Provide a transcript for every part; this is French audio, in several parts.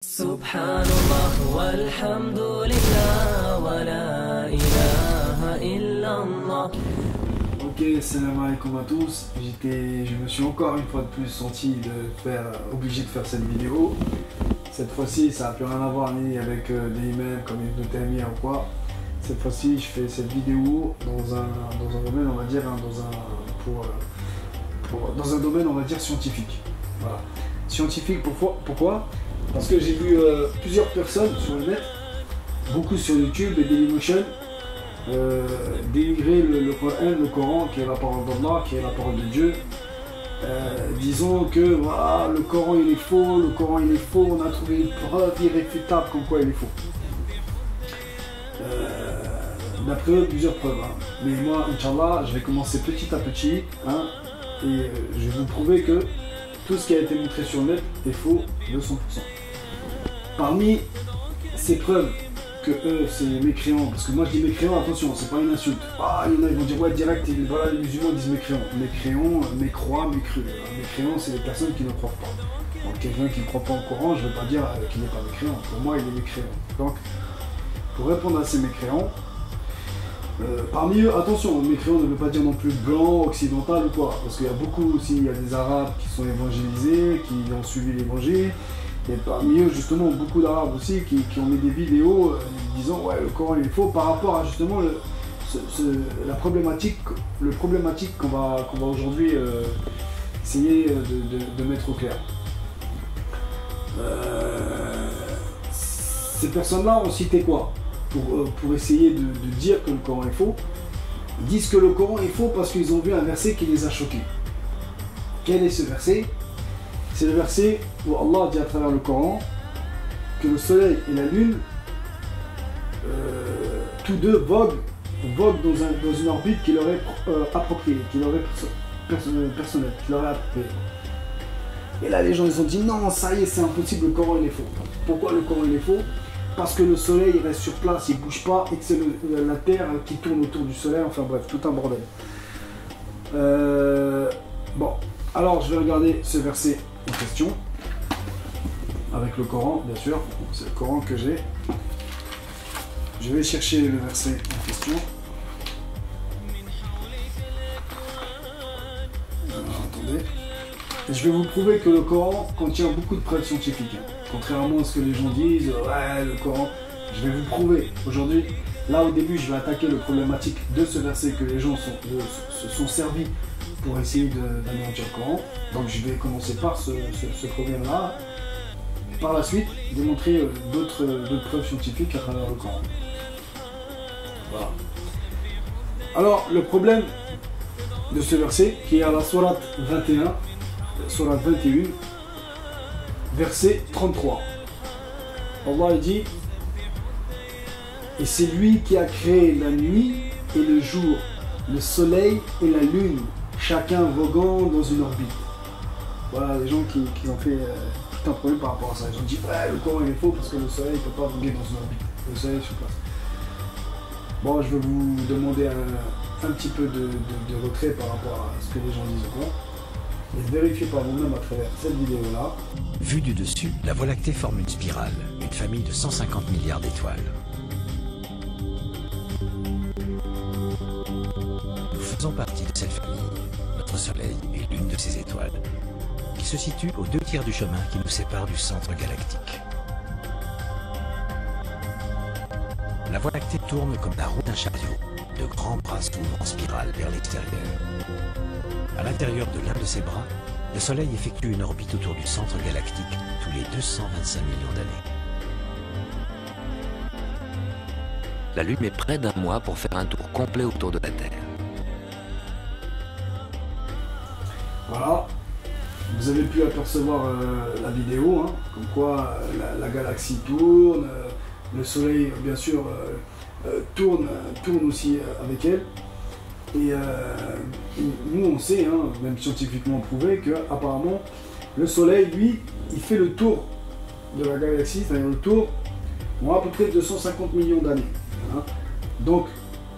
Subhanallah walhamdulillah wa la ilaha illallah. Ok, salam alaikum à tous. Je me suis encore une fois de plus senti obligé de faire cette vidéo. Cette fois-ci, ça n'a plus rien à voir ni avec des emails comme Ibn Taymiyyah ou quoi. Cette fois-ci, je fais cette vidéo dans un domaine, on va dire, dans un domaine, on va dire, scientifique. Voilà. Scientifique, pourquoi? Parce que j'ai vu plusieurs personnes sur le net, beaucoup sur YouTube et Dailymotion, dénigrer le Coran, qui est la parole d'Allah, qui est la parole de Dieu, disons que voilà, le Coran il est faux, on a trouvé une preuve irréfutable comme quoi il est faux. D'après eux, plusieurs preuves. Hein. Mais moi, Inch'Allah, je vais commencer petit à petit, hein, et je vais vous prouver que tout ce qui a été montré sur le net est faux de 100%. Parmi ces preuves que eux, c'est mécréants, parce que moi je dis mécréants, attention, c'est pas une insulte. Ah, il y en a, ils vont dire ouais, direct, voilà, les musulmans disent mécréants. Mécréants, mécroix, mécru. Mécréants, c'est les personnes qui ne croient pas. Donc quelqu'un qui ne croit pas au Coran, je ne veux pas dire qu'il n'est pas mécréant. Pour moi, il est mécréant. Donc, pour répondre à ces mécréants, parmi eux, attention, mécréant ne veut pas dire non plus blanc, occidental ou quoi, parce qu'il y a beaucoup aussi, il y a des Arabes qui sont évangélisés, qui ont suivi l'évangile, et parmi eux justement beaucoup d'Arabes aussi qui ont mis des vidéos disant ouais le Coran il est faux par rapport à justement la problématique qu'on va aujourd'hui essayer de mettre au clair. Ces personnes-là ont cité quoi? Pour essayer de dire que le Coran est faux, ils disent que le Coran est faux parce qu'ils ont vu un verset qui les a choqués. Quel est ce verset? C'est le verset où Allah dit à travers le Coran que le soleil et la lune, tous deux voguent dans une orbite qui leur est appropriée, qui leur est personnelle, qui leur est appropriée. Et là les gens ils ont dit non, ça y est, c'est impossible, le Coran il est faux. Pourquoi le Coran il est faux? Parce que le soleil il reste sur place, il ne bouge pas, et que c'est la terre qui tourne autour du soleil, enfin bref, tout un bordel. Bon, alors je vais regarder ce verset en question, avec le Coran, bien sûr, c'est le Coran que j'ai. Je vais chercher le verset en question. Alors, attendez. Et je vais vous prouver que le Coran contient beaucoup de preuves scientifiques. Contrairement à ce que les gens disent, ouais, le Coran, je vais vous prouver. Aujourd'hui, là au début, je vais attaquer le problématique de ce verset que les gens se sont servis pour essayer d'anéantir le Coran. Donc je vais commencer par ce problème-là. Par la suite, démontrer d'autres preuves scientifiques à travers le Coran. Voilà. Alors, le problème de ce verset, qui est à la sourate 21, sourate 21, verset 33. Allah dit « Et c'est lui qui a créé la nuit et le jour, le soleil et la lune, chacun voguant dans une orbite. » Voilà, les gens qui ont fait tout un problème par rapport à ça. Ils ont dit ouais, le Coran il est faux parce que le soleil ne peut pas voguer dans une orbite. Le soleil est sur place. Bon, je vais vous demander un petit peu de retrait par rapport à ce que les gens disent au Coran. Et vérifiez par vous-même à travers cette vidéo-là. Vue du dessus, la Voie lactée forme une spirale, une famille de 150 milliards d'étoiles. Nous faisons partie de cette famille. Notre Soleil est l'une de ces étoiles. Il se situe aux 2 tiers du chemin qui nous sépare du centre galactique. La Voie lactée tourne comme la roue d'un chariot. De grands bras s'ouvrent en spirale vers l'extérieur. À l'intérieur de l'un de ces bras, le Soleil effectue une orbite autour du centre galactique tous les 225 millions d'années. La Lune met près d'un mois pour faire un tour complet autour de la Terre. Voilà, vous avez pu apercevoir la vidéo, hein, comme quoi la galaxie tourne, le Soleil bien sûr tourne aussi avec elle. Et nous on sait, hein, même scientifiquement prouvé, que apparemment le Soleil, lui, il fait le tour de la galaxie, c'est-à-dire le tour en à peu près 250 millions d'années. Hein. Donc,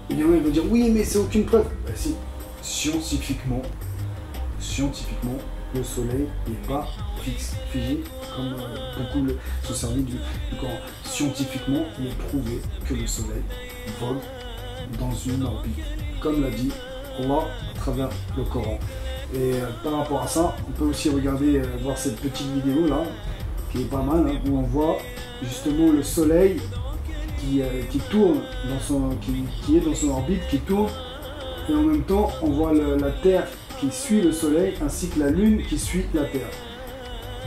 il y en a qui vont dire oui, mais c'est aucune preuve. Ben, si, scientifiquement, le Soleil n'est pas fixe, figé comme beaucoup se servent du Coran. Scientifiquement, il est prouvé que le soleil vogue dans une orbite, comme l'a dit Allah à travers le Coran. Et par rapport à ça, on peut aussi regarder, voir cette petite vidéo là, qui est pas mal, hein, où on voit justement le soleil qui tourne, qui est dans son orbite, qui tourne, et en même temps on voit la Terre qui suit le soleil, ainsi que la Lune qui suit la Terre.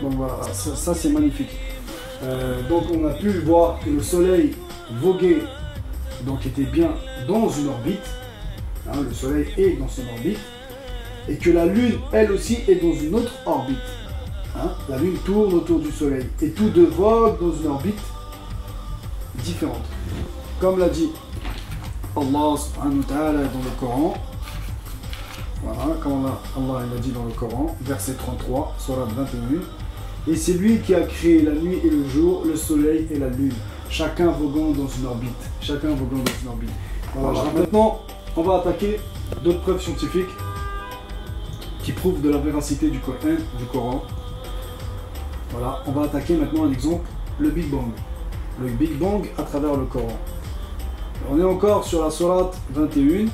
Donc voilà, ça c'est magnifique. Donc on a pu voir que le soleil voguait, donc était bien dans une orbite, hein, le soleil est dans son orbite, et que la Lune, elle aussi, est dans une autre orbite. Hein, la Lune tourne autour du soleil, et tous deux voguent dans une orbite différente. Comme l'a dit Allah subhanahu wa ta'ala dans le Coran, voilà, comme Allah l'a dit dans le Coran, verset 33, surat 21, et c'est lui qui a créé la nuit et le jour, le soleil et la lune, chacun voguant dans une orbite. Chacun voguant dans une orbite. Voilà. Maintenant, on va attaquer d'autres preuves scientifiques qui prouvent de la véracité du Coran. Voilà, on va attaquer maintenant un exemple, le Big Bang. Le Big Bang à travers le Coran. On est encore sur la sourate 21.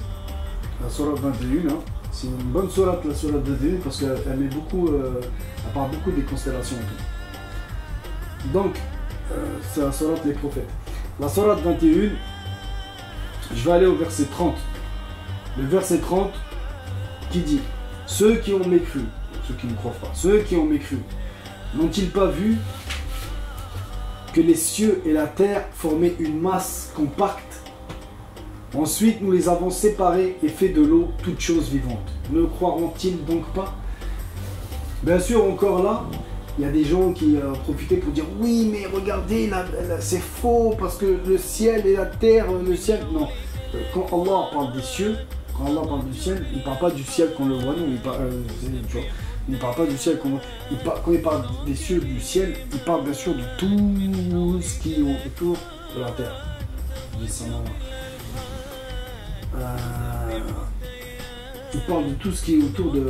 La sourate 21, hein. C'est une bonne sourate, la sourate 21, parce qu'elle met beaucoup, elle parle beaucoup des constellations et tout. Donc, c'est la sourate les prophètes. La sourate 21, je vais aller au verset 30. Le verset 30 qui dit: ceux qui ont mécru, ceux qui ne croient pas, ceux qui ont mécru, n'ont-ils pas vu que les cieux et la terre formaient une masse compacte? Ensuite, nous les avons séparés et fait de l'eau toutes choses vivantes. Ne croiront-ils donc pas? Bien sûr, encore là, il y a des gens qui profitaient pour dire: oui, mais regardez, c'est faux, parce que le ciel et la terre, le ciel... Non, quand Allah parle des cieux, quand Allah parle du ciel, il ne parle pas du ciel qu'on le voit, non, il ne parle pas du ciel qu'on voit. Quand il parle des cieux, du ciel, il parle bien sûr de tout ce qui est autour de la terre. Il parle de tout ce qui est autour de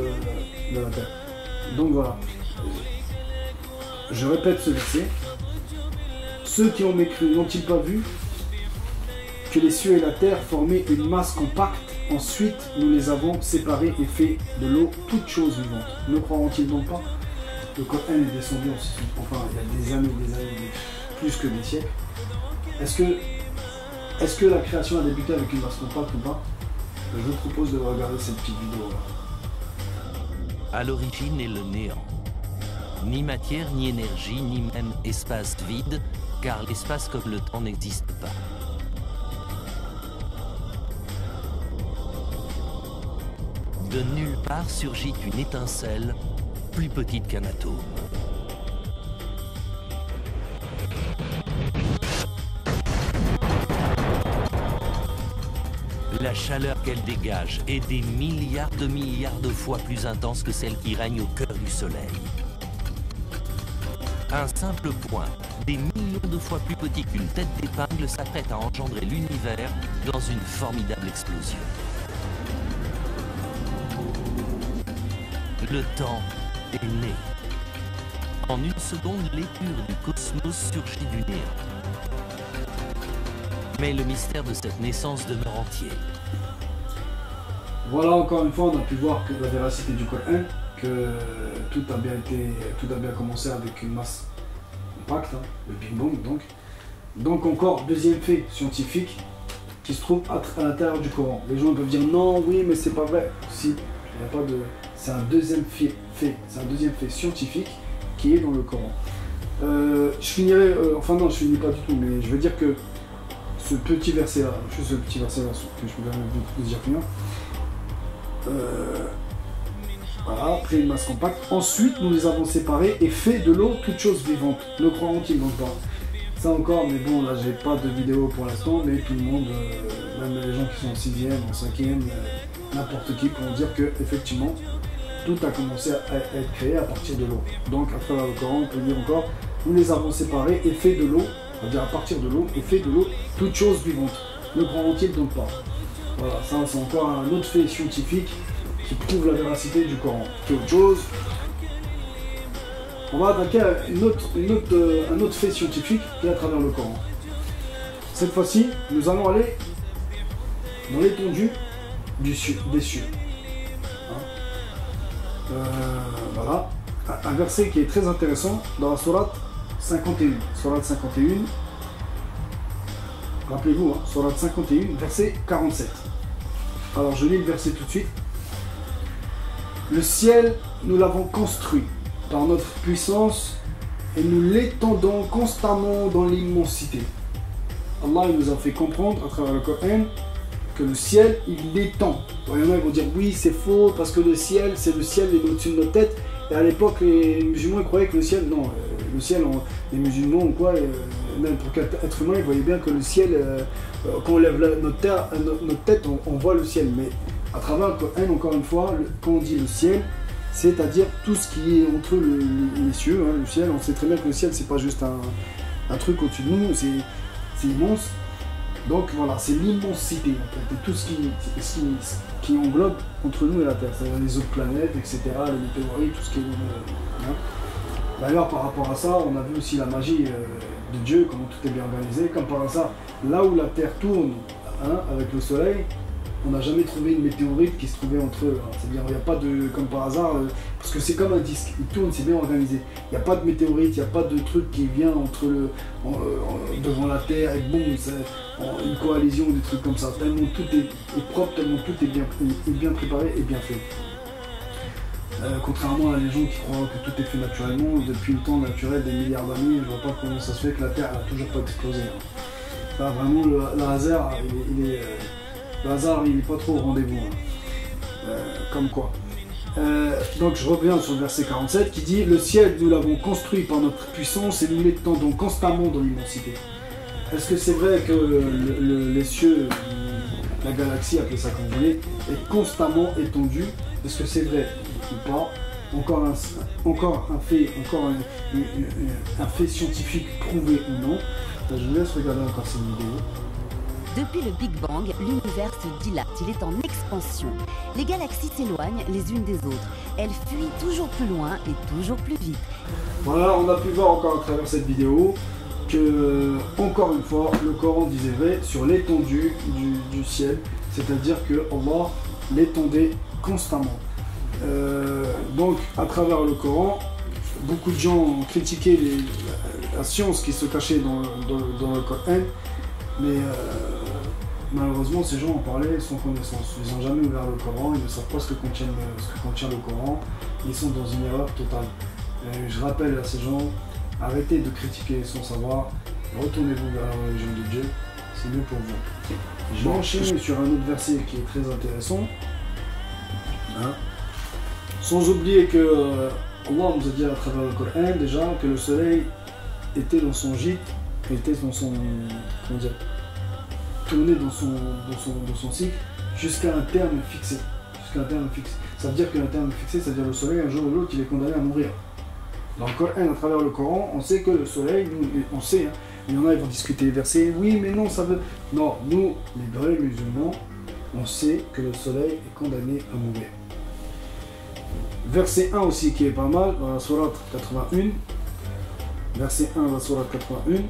la terre. Donc voilà. Je répète ce verset. Ceux qui ont mécru n'ont-ils pas vu que les cieux et la terre formaient une masse compacte? Ensuite, nous les avons séparés et fait de l'eau toutes choses vivantes. Ne croiront-ils donc pas? Le Coran est descendu, enfin, il y a des années, plus que des siècles. Est-ce que la création a débuté avec une masse compacte ou pas? Je vous propose de regarder cette petite vidéo là. À l'origine est le néant. Ni matière, ni énergie, ni même espace vide, car l'espace comme le temps n'existe pas. De nulle part surgit une étincelle, plus petite qu'un atome. La chaleur qu'elle dégage est des milliards de fois plus intense que celle qui règne au cœur du Soleil. Un simple point, des millions de fois plus petit qu'une tête d'épingle, s'apprête à engendrer l'univers dans une formidable explosion. Le temps est né. En une seconde, l'épure du cosmos surgit du néant. Mais le mystère de cette naissance demeure entier. Voilà, encore une fois, on a pu voir que la véracité du Coran, que tout a bien commencé avec une masse compacte, hein, le Big Bang donc. Donc encore, deuxième fait scientifique qui se trouve à l'intérieur du Coran. Les gens peuvent dire non, oui, mais c'est pas vrai. Si, il n'y a pas de... C'est un deuxième fait, c'est un deuxième fait scientifique qui est dans le Coran. Je finirai, enfin non, je finis pas du tout, mais je veux dire que ce petit verset là, juste ce petit verset là, que je peux vous dire rien. Voilà, après une masse compacte. Ensuite, nous les avons séparés et fait de l'eau toutes choses vivantes. Ne croiront-ils donc pas? Ça encore, mais bon, là j'ai pas de vidéo pour l'instant, mais tout le monde, même les gens qui sont en 6e, en 5e, n'importe qui pourront dire que effectivement tout a commencé à être créé à partir de l'eau. Donc à travers le Coran, on peut dire encore, nous les avons séparés et fait de l'eau, c'est-à-dire à partir de l'eau, et fait de l'eau toutes choses vivantes. Ne croiront-ils donc pas? Voilà, ça c'est encore un autre fait scientifique qui prouve la véracité du Coran. C'est autre chose. On va attaquer un autre fait scientifique qui est à travers le Coran. Cette fois-ci, nous allons aller dans l'étendue des cieux. Hein? Voilà. Un verset qui est très intéressant dans la sourate 51. Sourate 51. Rappelez-vous, hein, sourate 51, verset 47. Alors je lis le verset tout de suite. Le ciel, nous l'avons construit par notre puissance et nous l'étendons constamment dans l'immensité. Allah il nous a fait comprendre à travers le Coran que le ciel, il l'étend. Il y en a qui vont dire oui, c'est faux parce que le ciel, c'est le ciel, il est au-dessus de notre tête. Et à l'époque, les musulmans ils croyaient que le ciel, non, le ciel, les musulmans ou quoi, même pour être humain, ils voyaient bien que le ciel, quand on lève notre tête, on voit le ciel. Mais à travers le Coran, encore une fois, quand on dit le ciel, c'est-à-dire tout ce qui est entre les cieux, hein, le ciel, on sait très bien que le ciel, c'est pas juste un truc au-dessus de nous, c'est immense. Donc voilà, c'est l'immensité en fait, et tout ce qui englobe entre nous et la Terre, c'est-à-dire les autres planètes, etc., les météorites, tout ce qui est... Hein. D'ailleurs, par rapport à ça, on a vu aussi la magie de Dieu, comment tout est bien organisé, comme par hasard, là où la Terre tourne hein, avec le Soleil, on n'a jamais trouvé une météorite qui se trouvait entre eux. Hein. C'est-à-dire, il n'y a pas de, comme par hasard, parce que c'est comme un disque, il tourne, c'est bien organisé. Il n'y a pas de météorite, il n'y a pas de truc qui vient entre devant la Terre et boum, une coalition ou des trucs comme ça. Tellement tout est propre, tellement tout est bien préparé et bien fait. Contrairement à les gens qui croient que tout est fait naturellement, depuis le temps naturel des milliards d'années, je vois pas comment ça se fait que la Terre n'a toujours pas explosé. Hein. Là, vraiment, le hasard, le hasard, il n'est pas trop au rendez-vous. Hein. Comme quoi. Donc je reviens sur le verset 47 qui dit « Le ciel, nous l'avons construit par notre puissance et nous l'étendons constamment dans l'immensité. » Est-ce que c'est vrai que les cieux, la galaxie, appelez ça comme vous voulez, est constamment étendue? Est-ce que c'est vrai ou pas? Encore un fait scientifique prouvé ou non? Je vous laisse regarder encore cette vidéo. Depuis le Big Bang, l'univers se dilate, il est en expansion. Les galaxies s'éloignent les unes des autres. Elles fuient toujours plus loin et toujours plus vite. Voilà, on a pu voir encore à travers cette vidéo que, encore une fois, le Coran disait vrai sur l'étendue du ciel, c'est-à-dire que Allah l'étendait constamment. Donc, à travers le Coran, beaucoup de gens ont critiqué la science qui se cachait dans le Coran, mais malheureusement, ces gens en parlaient sans connaissance. Ils n'ont jamais ouvert le Coran, ils ne savent pas ce que contient le Coran, ils sont dans une erreur totale. Et je rappelle à ces gens, arrêtez de critiquer sans savoir, retournez-vous vers la religion de Dieu, c'est mieux pour vous. Je vais enchaîner sur un autre verset qui est très intéressant. Hein? Sans oublier que Allah nous a dit à travers le Coran déjà que le soleil était dans son gîte, était dans son, comment dire, tourné dans son cycle jusqu'à un terme fixé. Ça veut dire qu'un terme fixé, ça veut dire le soleil un jour ou l'autre il est condamné à mourir. Dans le Coran, à travers le Coran, on sait que le soleil, nous, on sait, hein, il y en a qui vont discuter les versets, oui mais non ça veut... Non, nous, les vrais musulmans, on sait que le soleil est condamné à mourir. Verset 1 aussi qui est pas mal, dans la sourate 81. Verset 1 dans la sourate 81.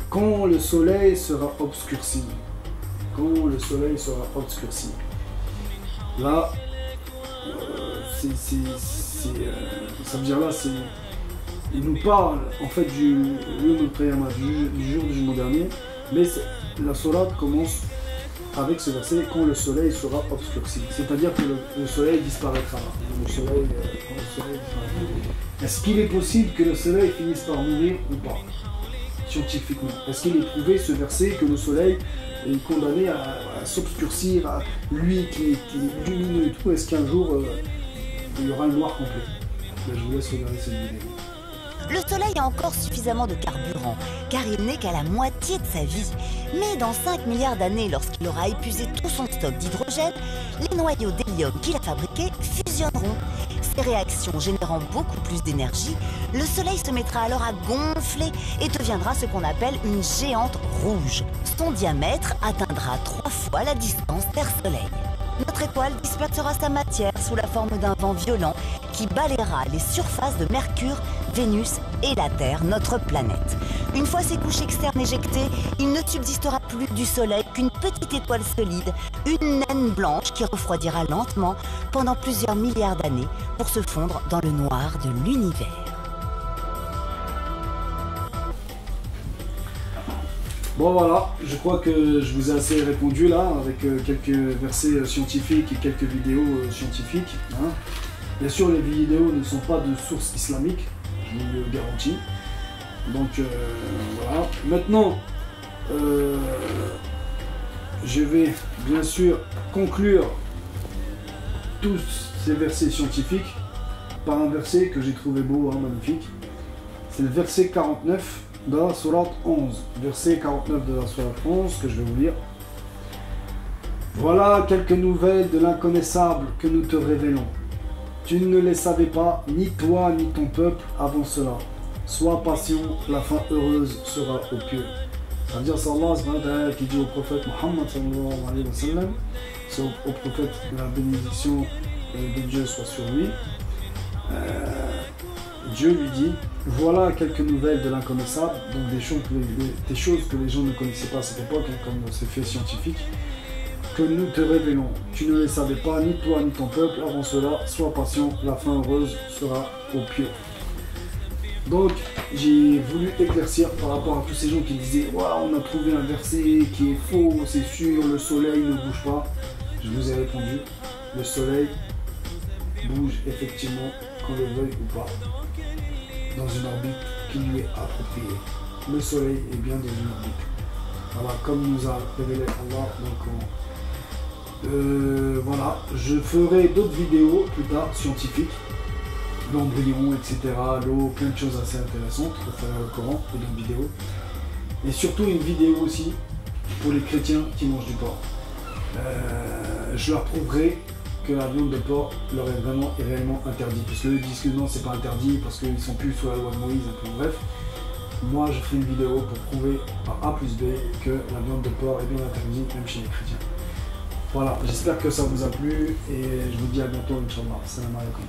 Quand le soleil sera obscurci. Quand le soleil sera obscurci. Là, ça veut dire là, il nous parle en fait du jour du jugement dernier, mais la sourate commence avec ce verset, quand le soleil sera obscurci. C'est-à-dire que le soleil disparaîtra. Est-ce qu'il est possible que le soleil finisse par mourir ou pas? Scientifiquement. Est-ce qu'il est prouvé ce verset que le soleil est condamné à s'obscurcir, à lui qui est lumineux et tout? Est-ce qu'un jour il y aura le noir complet? Je vous laisse regarder cette vidéo. Le soleil a encore suffisamment de carburant, car il n'est qu'à la moitié de sa vie. Mais dans 5 milliards d'années, lorsqu'il aura épuisé tout son stock d'hydrogène, les noyaux d'hélium qu'il a fabriqués fusionneront. Ces réactions générant beaucoup plus d'énergie, le soleil se mettra alors à gonfler et deviendra ce qu'on appelle une géante rouge. Son diamètre atteindra 3 fois la distance Terre-Soleil. Notre étoile dispersera sa matière sous la forme d'un vent violent qui balayera les surfaces de Mercure Vénus et la Terre, notre planète. Une fois ces couches externes éjectées, il ne subsistera plus du Soleil qu'une petite étoile solide, une naine blanche qui refroidira lentement pendant plusieurs milliards d'années pour se fondre dans le noir de l'univers. Bon voilà, je crois que je vous ai assez répondu là, avec quelques versets scientifiques et quelques vidéos scientifiques. Hein. Bien sûr, les vidéos ne sont pas de source islamique, je vous le garantis. Donc voilà. Maintenant, je vais bien sûr conclure tous ces versets scientifiques par un verset que j'ai trouvé beau, hein, magnifique. C'est le verset 49 de la sourate 11. Verset 49 de la sourate 11 que je vais vous lire. Voilà quelques nouvelles de l'inconnaissable que nous te révélons. Tu ne les savais pas, ni toi ni ton peuple avant cela. Sois patient, la fin heureuse sera au pieux. Ça veut dire, c'est Allah qui dit au prophète Muhammad sallallahu alayhi wa sallam, c'est au prophète que la bénédiction de Dieu soit sur lui. Dieu lui dit, voilà quelques nouvelles de l'inconnaissable, donc des choses que les gens ne connaissaient pas à cette époque, hein, comme ces faits scientifiques, que nous te révélons. Tu ne les savais pas, ni toi ni ton peuple avant cela. Sois patient, la fin heureuse sera au pieux. Donc, j'ai voulu éclaircir par rapport à tous ces gens qui disaient « Waouh, on a trouvé un verset qui est faux, c'est sûr, le soleil ne bouge pas. » Je vous ai répondu, le soleil bouge effectivement, qu'on le veuille ou pas, dans une orbite qui lui est appropriée. Le soleil est bien dans une orbite. Voilà, comme nous a révélé Allah. Donc, voilà, je ferai d'autres vidéos plus tard, scientifiques, l'embryon, etc., l'eau, plein de choses assez intéressantes à travers le Coran et d'autres vidéos. Et surtout une vidéo aussi pour les chrétiens qui mangent du porc. Je leur prouverai que la viande de porc leur est vraiment et réellement interdite. Parce qu'eux disent que non, c'est pas interdit, parce qu'ils sont plus sous la loi de Moïse, un peu bref. Moi, je ferai une vidéo pour prouver par A plus B que la viande de porc est bien interdite, même chez les chrétiens. Voilà, j'espère que ça vous a plu et je vous dis à bientôt, Inch'Allah. Salam alaikum.